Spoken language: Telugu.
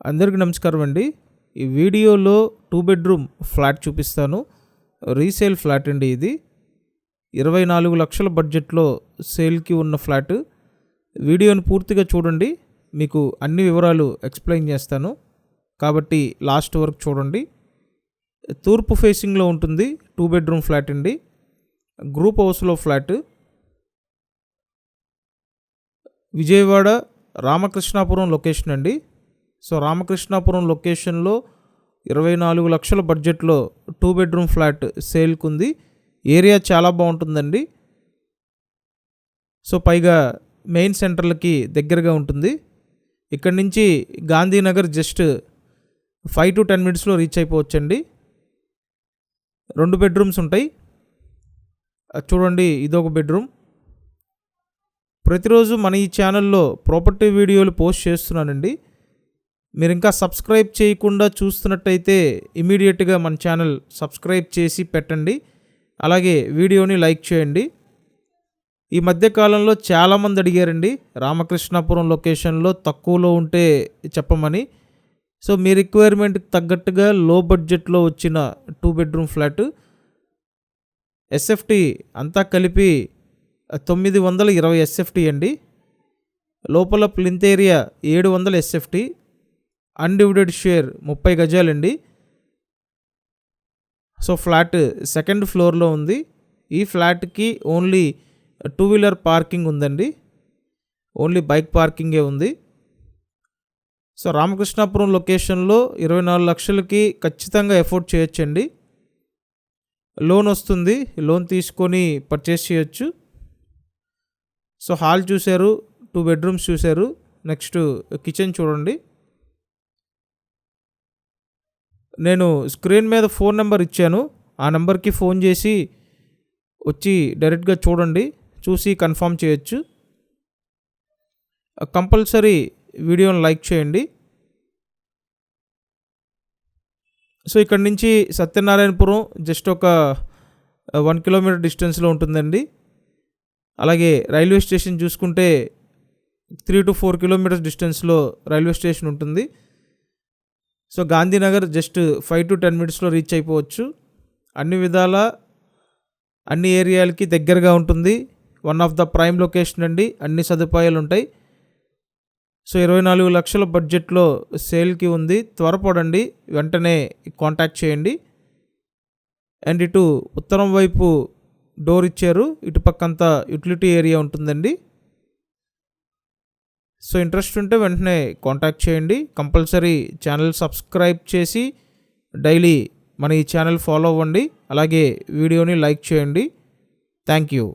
అందరికీ నమస్కారం అండి. ఈ వీడియోలో 2 బెడ్రూమ్ ఫ్లాట్ చూపిస్తాను. రీసేల్ ఫ్లాట్ అండి ఇది. 24 లక్షల బడ్జెట్లో సేల్కి ఉన్న ఫ్లాట్. వీడియోని పూర్తిగా చూడండి, మీకు అన్ని వివరాలు ఎక్స్ప్లెయిన్ చేస్తాను కాబట్టి లాస్ట్ వరకు చూడండి. తూర్పు ఫేసింగ్లో ఉంటుంది. 2 బెడ్రూమ్ ఫ్లాట్ అండి. గ్రూప్ హౌస్లో ఫ్లాట్. విజయవాడ రామకృష్ణాపురం లొకేషన్ అండి. సో రామకృష్ణాపురం లొకేషన్లో 24 లక్షల బడ్జెట్లో 2 బెడ్రూమ్ ఫ్లాట్ సేల్కి ఉంది. ఏరియా చాలా బాగుంటుందండి. సో పైగా మెయిన్ సెంటర్లకి దగ్గరగా ఉంటుంది. ఇక్కడి నుంచి గాంధీనగర్ జస్ట్ 5 to 10 minutesలో రీచ్ అయిపోవచ్చండి. 2 బెడ్రూమ్స్ ఉంటాయి. చూడండి, ఇదొక బెడ్రూమ్. ప్రతిరోజు మన ఈ ఛానల్లో ప్రాపర్టీ వీడియోలు పోస్ట్ చేస్తున్నానండి. మీరు ఇంకా సబ్స్క్రైబ్ చేయకుండా చూస్తున్నట్టయితే ఇమీడియట్గా మన ఛానల్ సబ్స్క్రైబ్ చేసి పెట్టండి. అలాగే వీడియోని లైక్ చేయండి. ఈ మధ్యకాలంలో చాలామంది అడిగారండి రామకృష్ణాపురం లొకేషన్లో తక్కువలో ఉంటే చెప్పమని. సో మీ రిక్వైర్మెంట్కి తగ్గట్టుగా లో బడ్జెట్లో వచ్చిన 2 బెడ్రూమ్ ఫ్లాట్. ఎస్ఎఫ్టీ అంతా కలిపి 920 ఎస్ఎఫ్టీ అండి. లోపల plinth area 700 SFT. Undivided share 30 గజాలండి. సో ఫ్లాట్ సెకండ్ ఫ్లోర్లో ఉంది. ఈ ఫ్లాట్కి ఓన్లీ 2 వీలర్ పార్కింగ్ ఉందండి. ఓన్లీ బైక్ పార్కింగే ఉంది. సో రామకృష్ణాపురం లొకేషన్లో 24 లక్షలకి ఖచ్చితంగా ఎఫోర్డ్ చేయొచ్చండి. లోన్ వస్తుంది, లోన్ తీసుకొని పర్చేస్ చేయొచ్చు. సో హాల్ చూశారు, 2 బెడ్రూమ్స్ చూశారు. నెక్స్ట్ కిచెన్ చూడండి. నేను స్క్రీన్ మీద ఫోన్ నెంబర్ ఇచ్చాను. ఆ నెంబర్కి ఫోన్ చేసి వచ్చి డైరెక్ట్గా చూడండి, చూసి కన్ఫర్మ్ చేయొచ్చు. కంపల్సరీ వీడియోని లైక్ చేయండి. సో ఇక్కడ నుంచి సత్యనారాయణపురం జస్ట్ ఒక 1 కిలోమీటర్ డిస్టెన్స్లో ఉంటుందండి. అలాగే రైల్వే స్టేషన్ చూసుకుంటే 3 to 4 కిలోమీటర్స్ డిస్టెన్స్లో రైల్వే స్టేషన్ ఉంటుంది. సో గాంధీనగర్ జస్ట్ 5 to 10 minutesలో రీచ్ అయిపోవచ్చు. అన్ని విధాల అన్ని ఏరియాలకి దగ్గరగా ఉంటుంది. One of the prime location అండి. అన్ని సదుపాయాలు ఉంటాయి. సో 24 లక్షల బడ్జెట్లో సేల్కి ఉంది. త్వరపడండి, వెంటనే కాంటాక్ట్ చేయండి. అండ్ ఇటు ఉత్తరం వైపు డోర్ ఇచ్చారు. ఇటు పక్కంతా యూటిలిటీ ఏరియా ఉంటుందండి. సో ఇంట్రెస్ట్ ఉంటే వెంటనే కాంటాక్ట్ చేయండి. కంపల్సరీ ఛానల్ సబ్స్క్రైబ్ చేసి డైలీ మన ఈ ఛానల్ ఫాలో అవ్వండి. అలాగే వీడియోని లైక్ చేయండి. Thank you.